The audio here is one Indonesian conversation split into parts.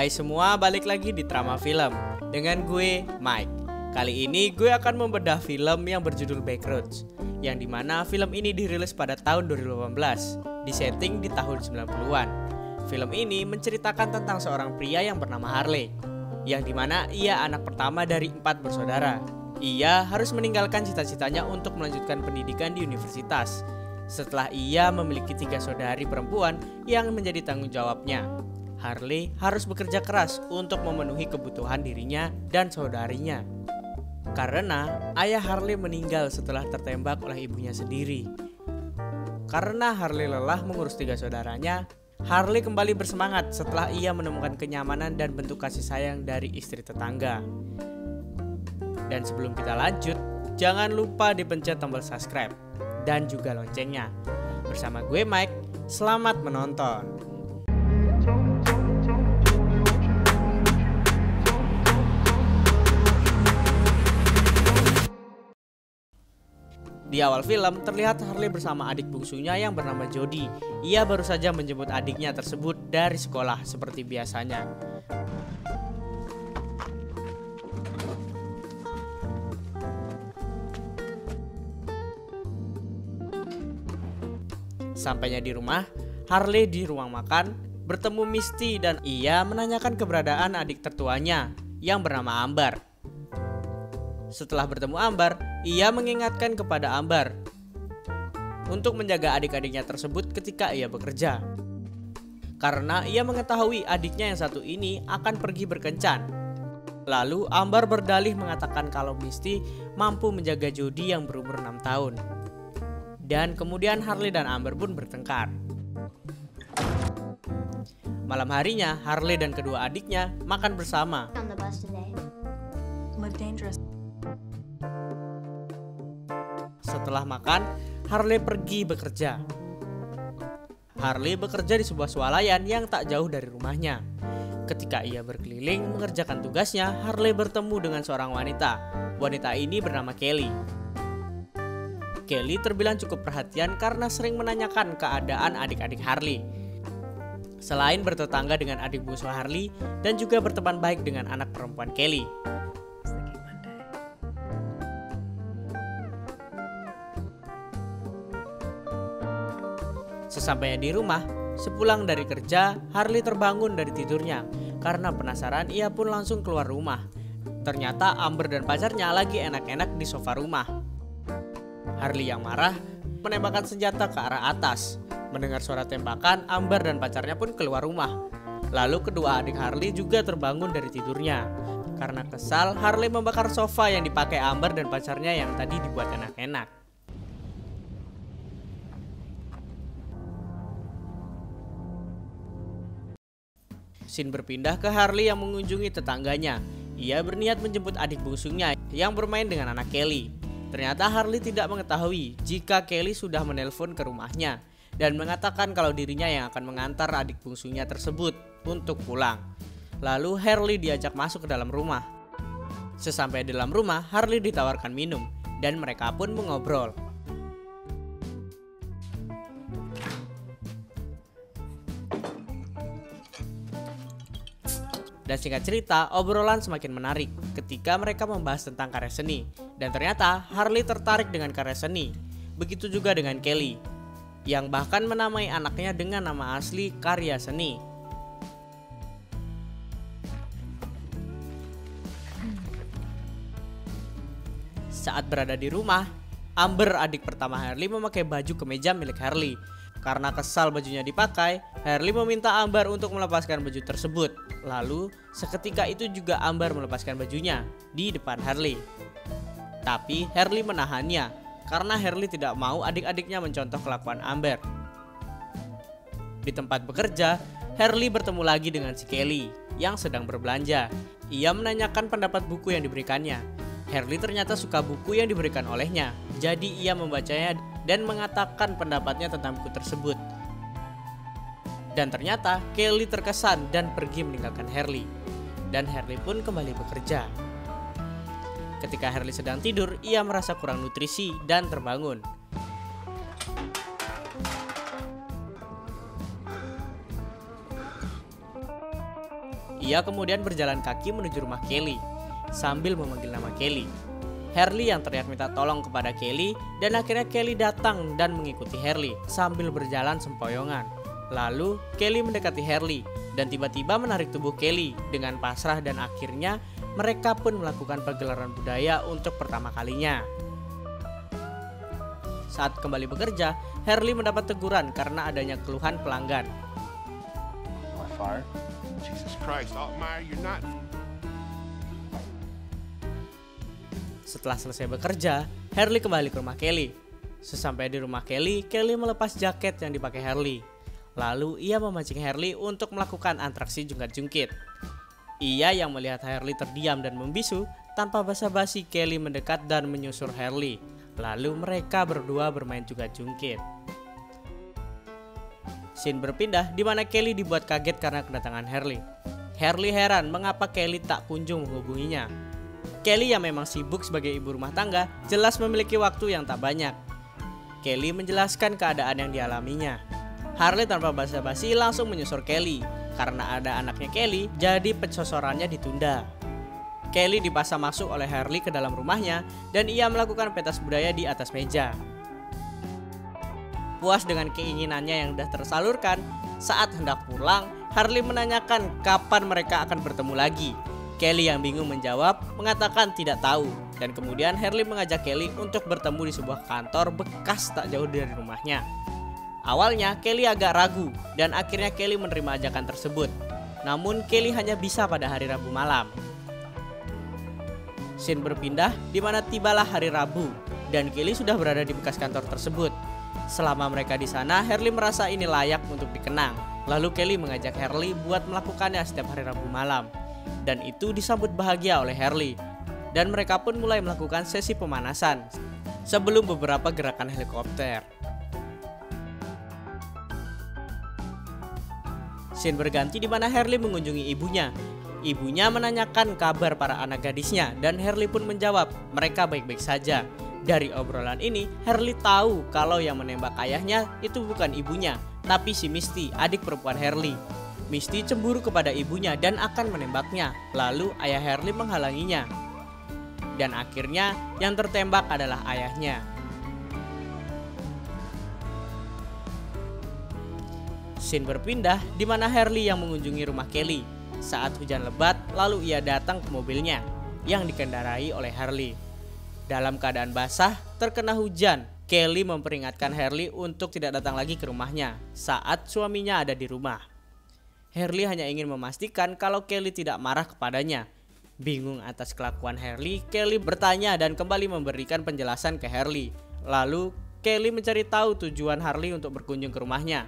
Hai semua, balik lagi di Trama Film dengan gue, Mike. Kali ini gue akan membedah film yang berjudul Backroads, yang dimana film ini dirilis pada tahun 2018, disetting di tahun 90-an. Film ini menceritakan tentang seorang pria yang bernama Harley, yang dimana ia anak pertama dari 4 bersaudara. Ia harus meninggalkan cita-citanya untuk melanjutkan pendidikan di universitas, setelah ia memiliki 3 saudari perempuan yang menjadi tanggung jawabnya. Harley harus bekerja keras untuk memenuhi kebutuhan dirinya dan saudarinya. Karena ayah Harley meninggal setelah tertembak oleh ibunya sendiri. Karena Harley lelah mengurus 3 saudaranya, Harley kembali bersemangat setelah ia menemukan kenyamanan dan bentuk kasih sayang dari istri tetangga. Dan sebelum kita lanjut, jangan lupa dipencet tombol subscribe dan juga loncengnya. Bersama gue Mike, selamat menonton. Di awal film terlihat Harley bersama adik bungsunya yang bernama Jody. Ia baru saja menjemput adiknya tersebut dari sekolah seperti biasanya. Sampainya di rumah, Harley di ruang makan bertemu Misty dan ia menanyakan keberadaan adik tertuanya yang bernama Ambar. Setelah bertemu Ambar, ia mengingatkan kepada Ambar untuk menjaga adik-adiknya tersebut ketika ia bekerja. Karena ia mengetahui adiknya yang satu ini akan pergi berkencan. Lalu Ambar berdalih mengatakan kalau Misty mampu menjaga Jody yang berumur 6 tahun. Dan kemudian Harley dan Ambar pun bertengkar. Malam harinya, Harley dan kedua adiknya makan bersama. Setelah makan, Harley pergi bekerja. Harley bekerja di sebuah swalayan yang tak jauh dari rumahnya. Ketika ia berkeliling mengerjakan tugasnya, Harley bertemu dengan seorang wanita. Wanita ini bernama Kelly. Kelly terbilang cukup perhatian karena sering menanyakan keadaan adik-adik Harley. Selain bertetangga dengan adik bungsu Harley dan juga berteman baik dengan anak perempuan Kelly. Sesampainya di rumah, sepulang dari kerja, Harley terbangun dari tidurnya. Karena penasaran, ia pun langsung keluar rumah. Ternyata Amber dan pacarnya lagi enak-enak di sofa rumah. Harley yang marah menembakkan senjata ke arah atas. Mendengar suara tembakan, Amber dan pacarnya pun keluar rumah. Lalu kedua adik Harley juga terbangun dari tidurnya. Karena kesal, Harley membakar sofa yang dipakai Amber dan pacarnya yang tadi dibuat enak-enak. Scene berpindah ke Harley yang mengunjungi tetangganya. Ia berniat menjemput adik bungsunya yang bermain dengan anak Kelly. Ternyata Harley tidak mengetahui jika Kelly sudah menelpon ke rumahnya dan mengatakan kalau dirinya yang akan mengantar adik bungsunya tersebut untuk pulang. Lalu Harley diajak masuk ke dalam rumah. Sesampai di dalam rumah, Harley ditawarkan minum dan mereka pun mengobrol. Dan singkat cerita, obrolan semakin menarik ketika mereka membahas tentang karya seni. Dan ternyata Harley tertarik dengan karya seni. Begitu juga dengan Kelly, yang bahkan menamai anaknya dengan nama asli karya seni. Saat berada di rumah, Amber, adik pertama Harley, memakai baju kemeja milik Harley. Karena kesal bajunya dipakai, Harley meminta Amber untuk melepaskan baju tersebut. Lalu, seketika itu juga Amber melepaskan bajunya di depan Harley. Tapi Harley menahannya karena Harley tidak mau adik-adiknya mencontoh kelakuan Amber. Di tempat bekerja, Harley bertemu lagi dengan si Kelly yang sedang berbelanja. Ia menanyakan pendapat buku yang diberikannya. Harley ternyata suka buku yang diberikan olehnya, jadi ia membacanya dan mengatakan pendapatnya tentang buku tersebut. Dan ternyata Kelly terkesan dan pergi meninggalkan Harley. Dan Harley pun kembali bekerja. Ketika Harley sedang tidur, ia merasa kurang nutrisi dan terbangun. Ia kemudian berjalan kaki menuju rumah Kelly sambil memanggil nama Kelly. Harley yang teriak minta tolong kepada Kelly, dan akhirnya Kelly datang dan mengikuti Harley sambil berjalan sempoyongan. Lalu Kelly mendekati Harley dan tiba-tiba menarik tubuh Kelly dengan pasrah, dan akhirnya mereka pun melakukan pagelaran budaya untuk pertama kalinya. Saat kembali bekerja, Harley mendapat teguran karena adanya keluhan pelanggan. Jesus Christ, Altmaier, you're not. Setelah selesai bekerja, Harley kembali ke rumah Kelly. Sesampai di rumah Kelly, Kelly melepas jaket yang dipakai Harley. Lalu ia memancing Harley untuk melakukan atraksi jungkat-jungkit. Ia yang melihat Harley terdiam dan membisu, tanpa basa-basi Kelly mendekat dan menyusur Harley. Lalu mereka berdua bermain jungkat-jungkit. Scene berpindah di mana Kelly dibuat kaget karena kedatangan Harley. Harley heran mengapa Kelly tak kunjung menghubunginya. Kelly yang memang sibuk sebagai ibu rumah tangga jelas memiliki waktu yang tak banyak. Kelly menjelaskan keadaan yang dialaminya. Harley tanpa basa-basi langsung menyusur Kelly. Karena ada anaknya Kelly, jadi pensosorannya ditunda. Kelly dipaksa masuk oleh Harley ke dalam rumahnya dan ia melakukan pentas budaya di atas meja. Puas dengan keinginannya yang sudah tersalurkan, saat hendak pulang, Harley menanyakan kapan mereka akan bertemu lagi. Kelly yang bingung menjawab, mengatakan tidak tahu. Dan kemudian Harley mengajak Kelly untuk bertemu di sebuah kantor bekas tak jauh dari rumahnya. Awalnya Kelly agak ragu dan akhirnya Kelly menerima ajakan tersebut. Namun Kelly hanya bisa pada hari Rabu malam. Scene berpindah di mana tibalah hari Rabu dan Kelly sudah berada di bekas kantor tersebut. Selama mereka di sana, Harley merasa ini layak untuk dikenang. Lalu Kelly mengajak Harley buat melakukannya setiap hari Rabu malam. Dan itu disambut bahagia oleh Harley. Dan mereka pun mulai melakukan sesi pemanasan sebelum beberapa gerakan helikopter. Scene berganti di mana Harley mengunjungi ibunya. Ibunya menanyakan kabar para anak gadisnya dan Harley pun menjawab mereka baik-baik saja. Dari obrolan ini, Harley tahu kalau yang menembak ayahnya itu bukan ibunya, tapi si Misty, adik perempuan Harley. Misty cemburu kepada ibunya dan akan menembaknya. Lalu ayah Harley menghalanginya. Dan akhirnya yang tertembak adalah ayahnya. Scene berpindah di mana Harley yang mengunjungi rumah Kelly. Saat hujan lebat, lalu ia datang ke mobilnya yang dikendarai oleh Harley. Dalam keadaan basah, terkena hujan, Kelly memperingatkan Harley untuk tidak datang lagi ke rumahnya saat suaminya ada di rumah. Harley hanya ingin memastikan kalau Kelly tidak marah kepadanya. Bingung atas kelakuan Harley, Kelly bertanya dan kembali memberikan penjelasan ke Harley. Lalu, Kelly mencari tahu tujuan Harley untuk berkunjung ke rumahnya.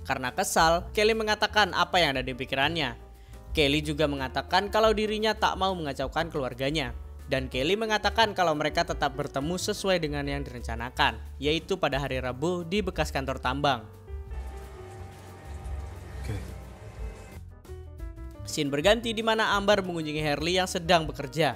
Karena kesal, Kelly mengatakan apa yang ada di pikirannya. Kelly juga mengatakan kalau dirinya tak mau mengacaukan keluarganya. Dan Kelly mengatakan kalau mereka tetap bertemu sesuai dengan yang direncanakan, yaitu pada hari Rabu di bekas kantor tambang. Scene berganti di mana Ambar mengunjungi Harley yang sedang bekerja.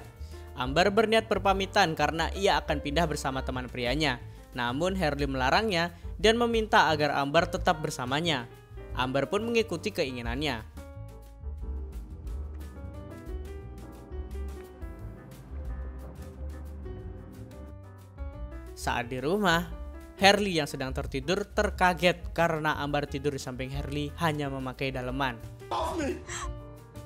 Ambar berniat berpamitan karena ia akan pindah bersama teman prianya. Namun Harley melarangnya dan meminta agar Ambar tetap bersamanya. Ambar pun mengikuti keinginannya. Saat di rumah, Harley yang sedang tertidur terkaget karena Ambar tidur di samping Harley hanya memakai daleman.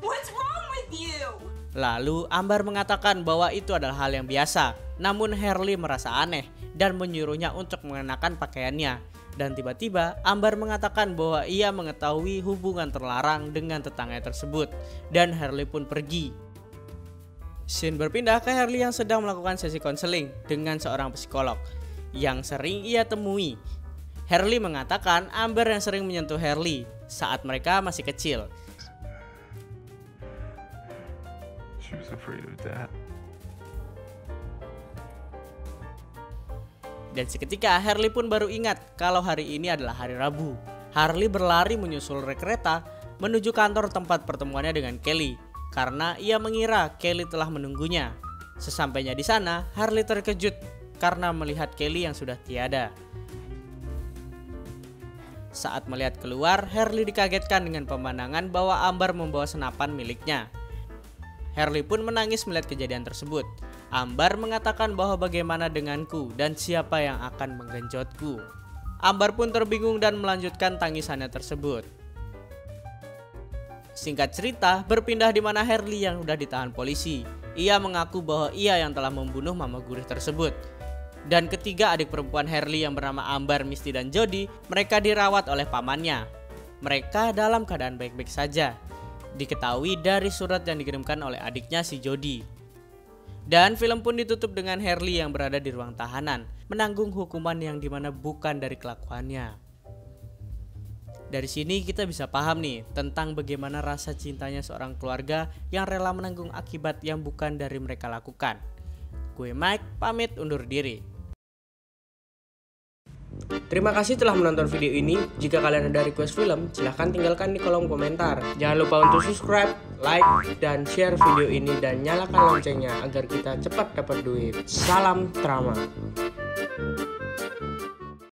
What's wrong with you? Lalu Ambar mengatakan bahwa itu adalah hal yang biasa. Namun Harley merasa aneh dan menyuruhnya untuk mengenakan pakaiannya. Dan tiba-tiba Ambar mengatakan bahwa ia mengetahui hubungan terlarang dengan tetangga tersebut. Dan Harley pun pergi. Scene berpindah ke Harley yang sedang melakukan sesi konseling dengan seorang psikolog yang sering ia temui. Harley mengatakan Ambar yang sering menyentuh Harley saat mereka masih kecil. She was afraid of that. Dan seketika Harley pun baru ingat kalau hari ini adalah hari Rabu. Harley berlari menyusul rel kereta menuju kantor tempat pertemuannya dengan Kelly karena ia mengira Kelly telah menunggunya. Sesampainya di sana, Harley terkejut karena melihat Kelly yang sudah tiada. Saat melihat keluar, Harley dikagetkan dengan pemandangan bahwa Ambar membawa senapan miliknya. Harley pun menangis melihat kejadian tersebut. Ambar mengatakan bahwa bagaimana denganku dan siapa yang akan menggenjotku. Ambar pun terbingung dan melanjutkan tangisannya tersebut. Singkat cerita, berpindah di mana Harley yang sudah ditahan polisi. Ia mengaku bahwa ia yang telah membunuh mama gurih tersebut. Dan ketiga adik perempuan Harley yang bernama Ambar, Misty, dan Jody, mereka dirawat oleh pamannya. Mereka dalam keadaan baik-baik saja. Diketahui dari surat yang dikirimkan oleh adiknya si Jody. Dan film pun ditutup dengan Harley yang berada di ruang tahanan, menanggung hukuman yang dimana bukan dari kelakuannya. Dari sini kita bisa paham nih tentang bagaimana rasa cintanya seorang keluarga yang rela menanggung akibat yang bukan dari mereka lakukan. Gue Mike, pamit undur diri. Terima kasih telah menonton video ini. Jika kalian ada request film, silahkan tinggalkan di kolom komentar. Jangan lupa untuk subscribe, like, dan share video ini dan nyalakan loncengnya agar kita cepat dapat duit. Salam Trama.